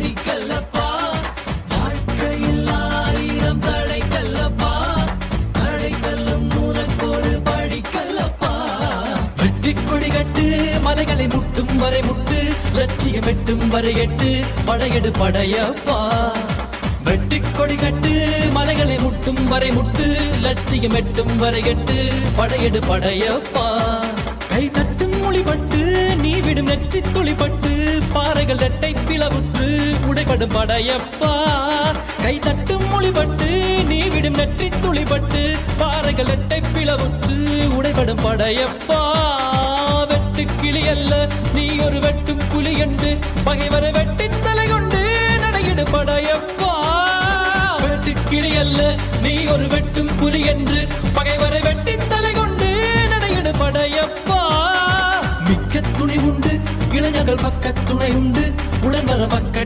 படிக்கல்லப்பா வாழ்க்கையில் ஆயிரம் தடைக்கல்லப்பா தடைக்கல்லும் உனக்கொரு படிக்கல்லப்பா வெற்றி கொடி கட்டு மலைகளை முட்டும் வரை முட்டு லட்சியம் எட்டும் வரை எட்டு படையெடு படையப்பா வெற்றி கொடி கட்டு மலைகளை முட்டும் வரை முட்டு லட்சியம் எட்டும் வரை எட்டு படையெடு படையப்பா கை தட்டும் மொழிபட்டு நீ விடும் நெற்றி துளிப்பட்டு பாறைகள் ரெட்டை பிளவுற்று உடைபடும் படையப்பா கை தட்டும் மொழிபட்டு நீ விடும் நெற்றி துளிப்பட்டு பாறைகள் ரெட்டை பிளவுற்று உடைபடும் படையப்பா வெட்டு கிளி அல்ல நீ ஒரு வெட்டும் புலி என்று பகைவரை வெட்டி தலை கொண்டு நடையிடு படையப்பா வெட்டு கிளி அல்ல நீ ஒரு வெட்டும் புலி என்று பகைவரை வெட்டி தலை கொண்டு நடையிடு படையப்பா மிக்க துணி உண்டு இளைஞர்கள் பக்க துணை உண்டு உடன்பட பக்க